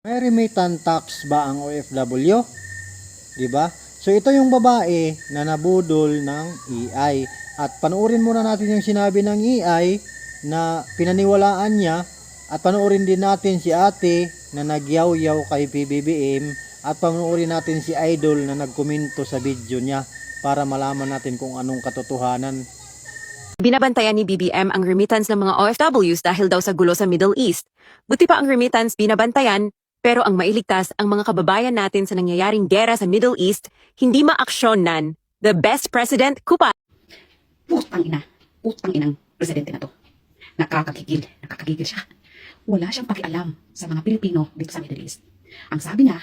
May remittance tax ba ang OFW? 'Di ba? So ito yung babae na nabudol ng EI. At panoorin muna natin yung sinabi ng EI na pinaniwalaan niya, at panoorin din natin si ate na nagyaw-yaw kay PBBM, at panoorin natin si Idol na nagkomento sa video niya para malaman natin kung anong katotohanan. Binabantayan ni BBM ang remittance ng mga OFWs dahil daw sa gulo sa Middle East. Buti pa ang remittance binabantayan, pero ang mailigtas ang mga kababayan natin sa nangyayaring gera sa Middle East, hindi maaksyonan. The best president, Kupa. Putang ina. Putang inang presidente na to. Nakakagigil siya. Wala siyang pakialam sa mga Pilipino dito sa Middle East. Ang sabi niya,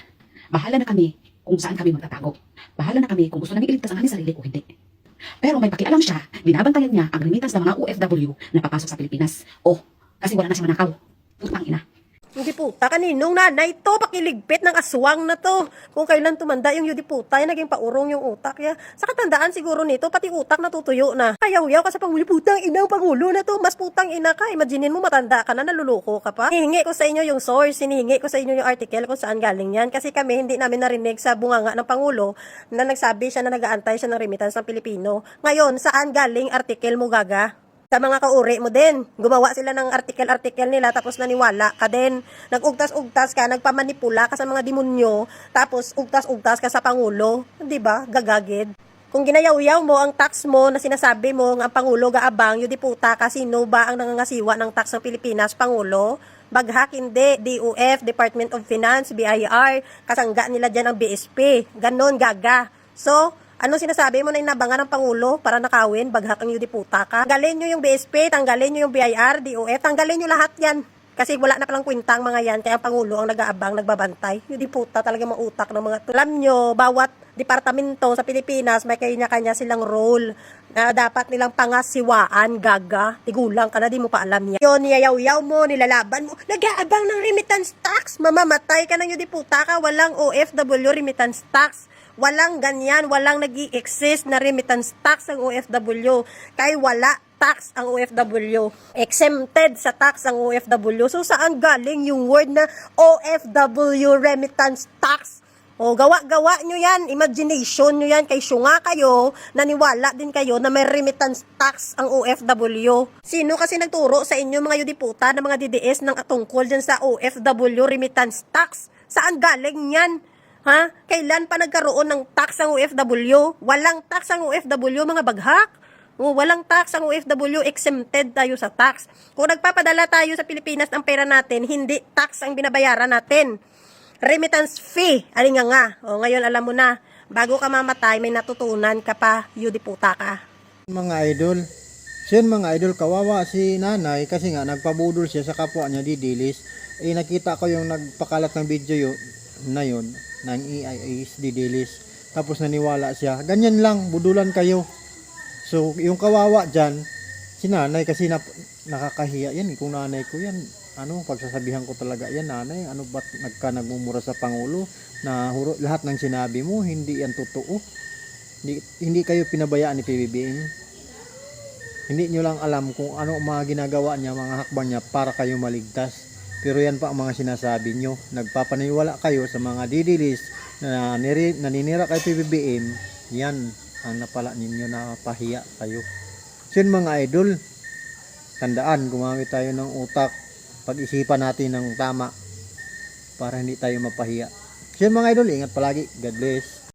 bahala na kami kung saan kami magtatago. Bahala na kami kung gusto namin iligtas ang aming sarili o hindi. Pero may pakialam siya, binabantayan niya ang remittance ng mga OFW na papasok sa Pilipinas. Oh, kasi wala na siya manakaw. Putang ina. Yung diputa, kaninong nanay to, pakiligpit ng aswang na to. Kung kailan tumanda yung diputa, yung naging paurong yung utak niya. Sa katandaan siguro nito, pati utak natutuyo na. Ayaw-yaw ka sa pangulo, putang ina, pangulo na to. Mas putang ina ka, imaginin mo matanda ka na, naluloko ka pa. Hinihingi ko sa inyo yung source, hinihingi ko sa inyo yung article kung saan galing yan. Kasi kami, hindi namin narinig sa bunganga ng Pangulo na nagsabi siya na nag-aantay siya ng remittance ng Pilipino. Ngayon, saan galing article mo, gaga? Sa mga kauri mo din. Gumawa sila ng article nila tapos naniwala ka din. Nag-ugtas-ugtas ka, nagpamanipula ka sa mga demonyo, tapos ugtas-ugtas ka sa Pangulo. 'Di ba? Gagagid. Kung ginayaw-yaw mo ang tax mo na sinasabi mo ng Pangulo gaabang, yung diputa ka, sino ba ang nangangasiwa ng tax ng Pilipinas? Pangulo? Baghak hindi, DOF, Department of Finance, BIR, kasangga nila dyan ang BSP. Ganon, gaga. So, anong sinasabi mo na inabangan ng Pangulo para nakawin? Baghak ang yudiputa ka. Tanggalin nyo yung BSP, tanggalin nyo yung BIR, DOF, tanggalin nyo lahat yan. Kasi wala na palang kwintang mga yan, kaya ang Pangulo ang nag-aabang, nagbabantay. Yudiputa talaga mautak ng mga to. Alam nyo, bawat departamento sa Pilipinas, may kanya-kanya silang role na dapat nilang pangasiwaan, gaga. Tigulang ka na, di mo pa alam yan. Yun, niyayaw-yaw mo, nilalaban mo, nag-aabang ng remittance tax, mamamatay ka ng yudiputa ka, walang OFW remittance tax. Walang ganyan, walang nag-i-exist na remittance tax ang OFW. Kaya wala tax ang OFW. Exempted sa tax ang OFW. So saan galing yung word na OFW remittance tax? O gawa-gawa nyo yan, imagination nyo yan, kay syunga kayo, naniwala din kayo na may remittance tax ang OFW. Sino kasi nagturo sa inyo mga yudiputa na mga DDS ng tungkol dyan sa OFW remittance tax? Saan galing yan? Ha? Kailan pa nagkaroon ng tax ang OFW? Walang tax ang OFW, mga baghak. Walang tax ang OFW, exempted tayo sa tax. Kung nagpapadala tayo sa Pilipinas ng pera natin, hindi tax ang binabayaran natin. Remittance fee, alin nga. Ngayon alam mo na, bago ka mamatay, may natutunan ka pa, yudiputa ka. Mga idol, mga idol, kawawa si nanay kasi nga nagpabudol siya sa kapwa niya didilis. Nakita ko yung nagpakalat ng video na yun ng EIS didilis, tapos naniwala siya. Ganyan lang, budulan kayo. So yung kawawa dyan, si nanay kasi nakakahiya yan. Kung nanay ko yan, pagsasabihan ko talaga yan, nanay, ba't nagmumura sa Pangulo na lahat ng sinabi mo hindi yan totoo? Hindi kayo pinabayaan ni PBBM. Hindi nyo lang alam kung ano mga ginagawa niya, mga hakbang niya para kayo maligtas. Pero yan pa ang mga sinasabi nyo. Nagpapaniwala kayo sa mga didilis na naninira kay PBBM. Yan ang napala ninyo na pahiya kayo. So yun mga idol, tandaan, gumamit tayo ng utak. Pag-isipan natin ng tama para hindi tayo mapahiya. So yun mga idol, ingat palagi. God bless.